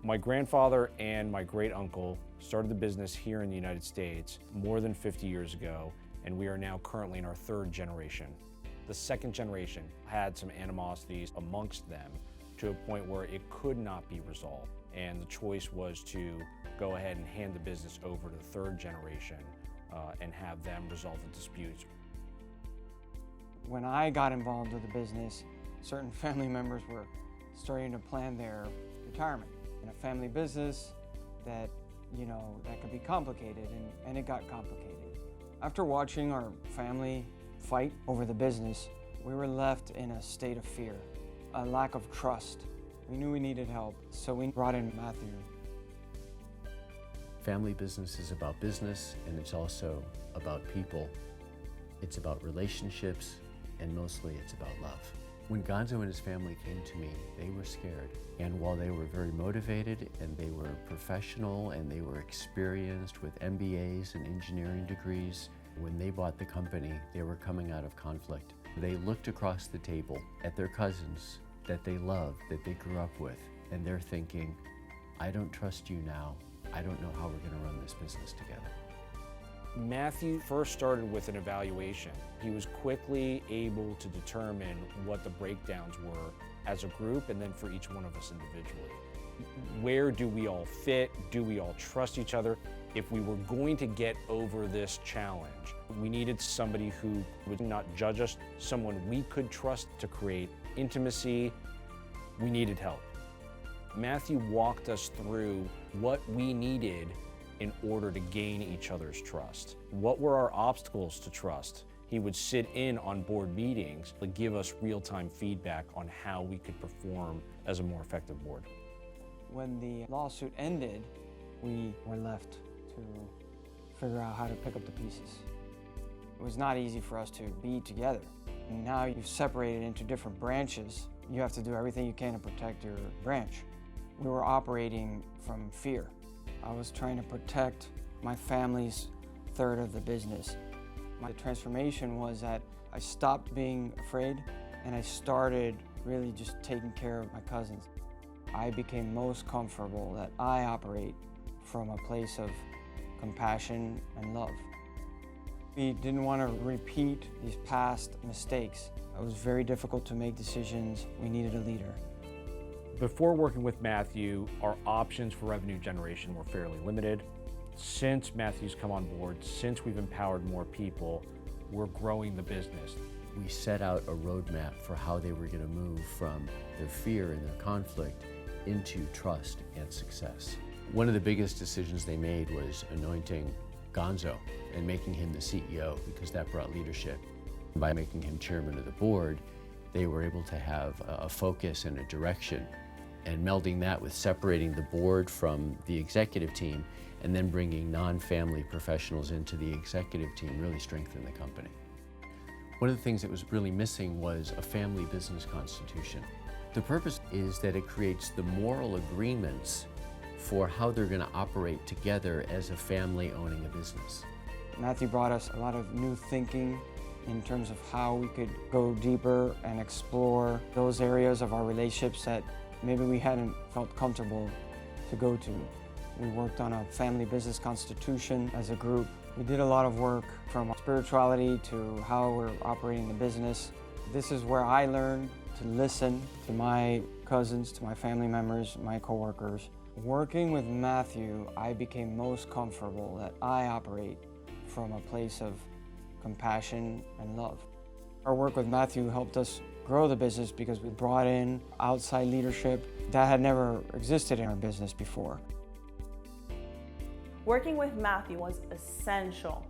My grandfather and my great uncle started the business here in the United States more than 50 years ago, and we are now currently in our third generation. The second generation had some animosities amongst them to a point where it could not be resolved, and the choice was to go ahead and hand the business over to the third generation and have them resolve the disputes. When I got involved with the business, certain family members were starting to plan their retirement. In a family business that, that could be complicated, and it got complicated. After watching our family fight over the business, we were left in a state of fear, a lack of trust. We knew we needed help, so we brought in Matthew. Family business is about business, and it's also about people. It's about relationships, and mostly it's about love. When Gonzo and his family came to me, they were scared. And while they were very motivated and they were professional and they were experienced with MBAs and engineering degrees, when they bought the company, they were coming out of conflict. They looked across the table at their cousins that they loved, that they grew up with, and they're thinking, I don't trust you now. I don't know how we're going to run this business together. Matthew first started with an evaluation. He was quickly able to determine what the breakdowns were as a group and then for each one of us individually. Where do we all fit? Do we all trust each other? If we were going to get over this challenge, we needed somebody who would not judge us, someone we could trust to create intimacy. We needed help. Matthew walked us through what we needed in order to gain each other's trust. What were our obstacles to trust? He would sit in on board meetings to give us real-time feedback on how we could perform as a more effective board. When the lawsuit ended, we were left to figure out how to pick up the pieces. It was not easy for us to be together. And now you've separated into different branches. You have to do everything you can to protect your branch. We were operating from fear. I was trying to protect my family's third of the business. My transformation was that I stopped being afraid and I started really just taking care of my cousins. I became most comfortable that I operate from a place of compassion and love. We didn't want to repeat these past mistakes. It was very difficult to make decisions. We needed a leader. Before working with Matthew, our options for revenue generation were fairly limited. Since Matthew's come on board, since we've empowered more people, we're growing the business. We set out a roadmap for how they were going to move from their fear and their conflict into trust and success. One of the biggest decisions they made was anointing Gonzo and making him the CEO, because that brought leadership. By making him chairman of the board, they were able to have a focus and a direction, and melding that with separating the board from the executive team and then bringing non-family professionals into the executive team really strengthened the company. One of the things that was really missing was a family business constitution. The purpose is that it creates the moral agreements for how they're going to operate together as a family owning a business. Matthew brought us a lot of new thinking in terms of how we could go deeper and explore those areas of our relationships that maybe we hadn't felt comfortable to go to. We worked on a family business constitution as a group. We did a lot of work from spirituality to how we're operating the business. This is where I learned to listen to my cousins, to my family members, my coworkers. Working with Matthew, I became most comfortable that I operate from a place of compassion and love. Our work with Matthew helped us grow the business because we brought in outside leadership that had never existed in our business before. Working with Matthew was essential.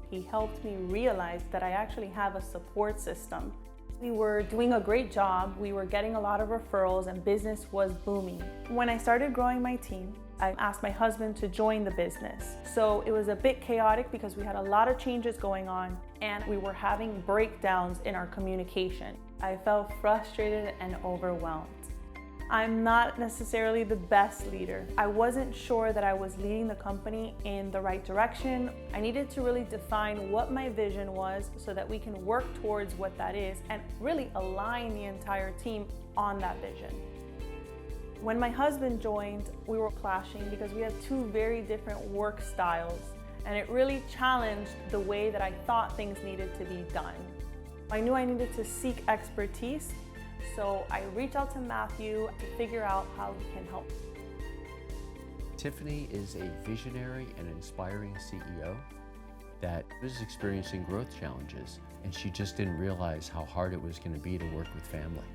He helped me realize that I actually have a support system. We were doing a great job, we were getting a lot of referrals, and business was booming. When I started growing my team, I asked my husband to join the business. So it was a bit chaotic because we had a lot of changes going on and we were having breakdowns in our communication. I felt frustrated and overwhelmed. I'm not necessarily the best leader. I wasn't sure that I was leading the company in the right direction. I needed to really define what my vision was so that we can work towards what that is and really align the entire team on that vision. When my husband joined, we were clashing because we had two very different work styles, and it really challenged the way that I thought things needed to be done. I knew I needed to seek expertise, so I reached out to Matthew to figure out how he can help. Tiffany is a visionary and inspiring CEO that was experiencing growth challenges, and she just didn't realize how hard it was going to be to work with family.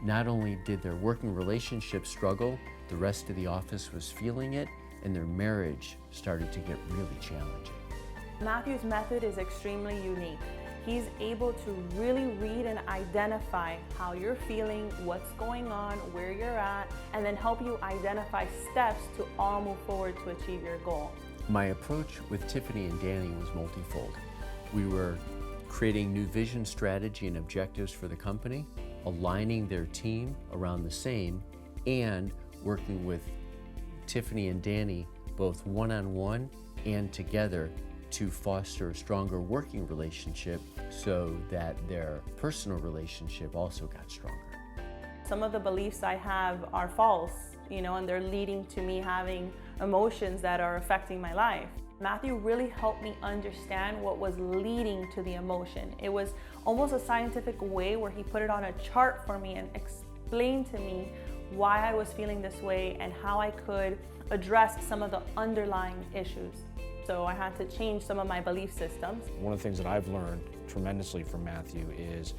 Not only did their working relationship struggle, the rest of the office was feeling it, and their marriage started to get really challenging. Matthew's method is extremely unique. He's able to really read and identify how you're feeling, what's going on, where you're at, and then help you identify steps to all move forward to achieve your goal. My approach with Tiffany and Danny was multifold. We were creating new vision, strategy, and objectives for the company, aligning their team around the same, and working with Tiffany and Danny both one-on-one and together to foster a stronger working relationship so that their personal relationship also got stronger. Some of the beliefs I have are false, and they're leading to me having emotions that are affecting my life. Matthew really helped me understand what was leading to the emotion. It was almost a scientific way where he put it on a chart for me and explained to me why I was feeling this way and how I could address some of the underlying issues. So I had to change some of my belief systems. One of the things that I've learned tremendously from Matthew is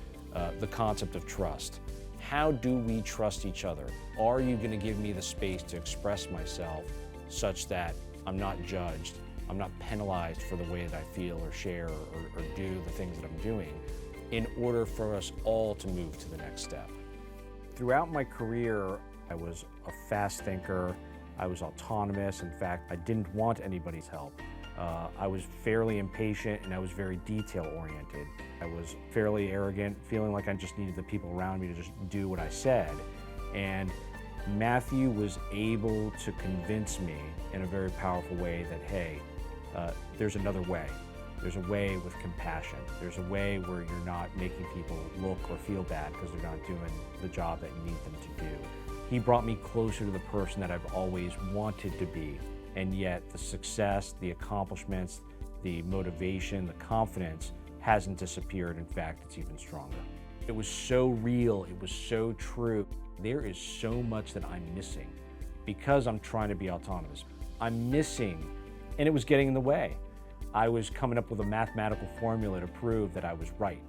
the concept of trust. How do we trust each other? Are you going to give me the space to express myself such that I'm not judged, I'm not penalized for the way that I feel or share or do the things that I'm doing, in order for us all to move to the next step? Throughout my career, I was a fast thinker, I was autonomous. In fact, I didn't want anybody's help. I was fairly impatient and I was very detail-oriented. I was fairly arrogant, feeling like I just needed the people around me to just do what I said. And Matthew was able to convince me in a very powerful way that, hey, there's another way. There's a way with compassion. There's a way where you're not making people look or feel bad because they're not doing the job that you need them to do. He brought me closer to the person that I've always wanted to be. And yet the success, the accomplishments, the motivation, the confidence hasn't disappeared. In fact, it's even stronger. It was so real, it was so true. There is so much that I'm missing because I'm trying to be autonomous. I'm missing, and it was getting in the way. I was coming up with a mathematical formula to prove that I was right.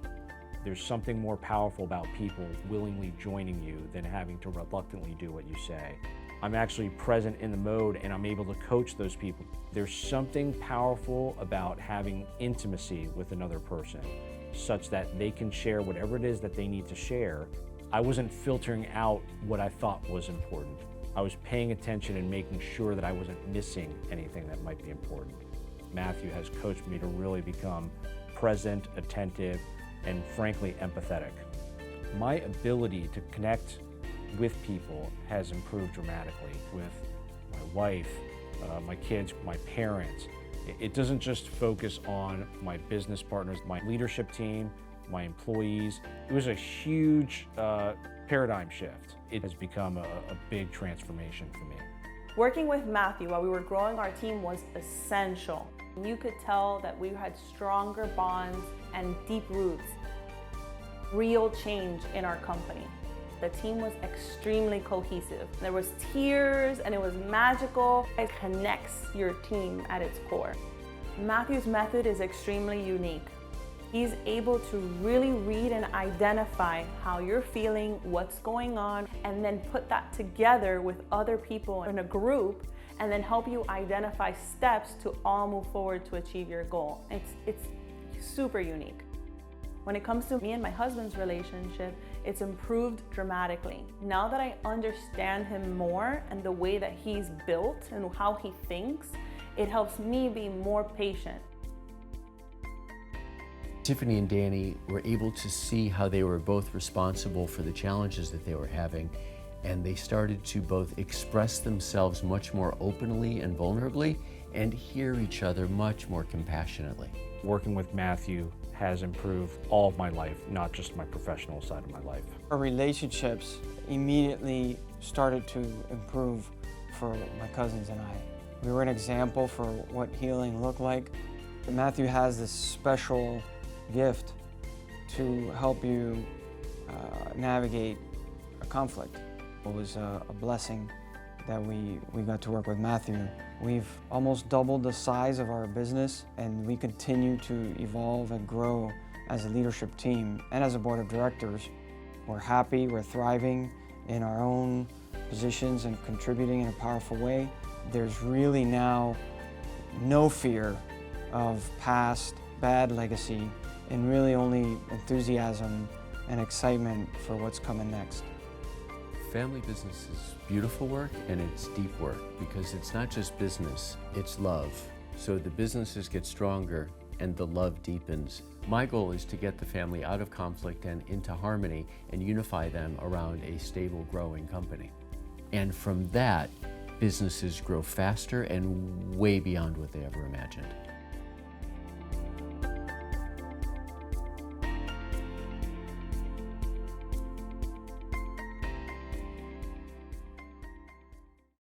There's something more powerful about people willingly joining you than having to reluctantly do what you say. I'm actually present in the mode and I'm able to coach those people. There's something powerful about having intimacy with another person such that they can share whatever it is that they need to share. I wasn't filtering out what I thought was important. I was paying attention and making sure that I wasn't missing anything that might be important. Matthew has coached me to really become present, attentive, and frankly empathetic. My ability to connect with people has improved dramatically with my wife, my kids, my parents. It doesn't just focus on my business partners, my leadership team, my employees. It was a huge paradigm shift. It has become a big transformation for me. Working with Matthew while we were growing our team was essential. You could tell that we had stronger bonds and deep roots. Real change in our company. The team was extremely cohesive. There was tears and it was magical. It connects your team at its core. Matthew's method is extremely unique. He's able to really read and identify how you're feeling, what's going on, and then put that together with other people in a group and then help you identify steps to all move forward to achieve your goal. It's super unique. When it comes to me and my husband's relationship, it's improved dramatically. Now that I understand him more and the way that he's built and how he thinks, it helps me be more patient. Tiffany and Danny were able to see how they were both responsible for the challenges that they were having, and they started to both express themselves much more openly and vulnerably and hear each other much more compassionately. Working with Matthew has improved all of my life, not just my professional side of my life. Our relationships immediately started to improve for my cousins and I. We were an example for what healing looked like. Matthew has this special gift to help you navigate a conflict. It was a blessing that we got to work with Matthew. We've almost doubled the size of our business, and we continue to evolve and grow as a leadership team and as a board of directors. We're happy, we're thriving in our own positions and contributing in a powerful way. There's really now no fear of past bad legacy, and really only enthusiasm and excitement for what's coming next. Family business is beautiful work and it's deep work because it's not just business, it's love. So the businesses get stronger and the love deepens. My goal is to get the family out of conflict and into harmony and unify them around a stable, growing company. And from that, businesses grow faster and way beyond what they ever imagined.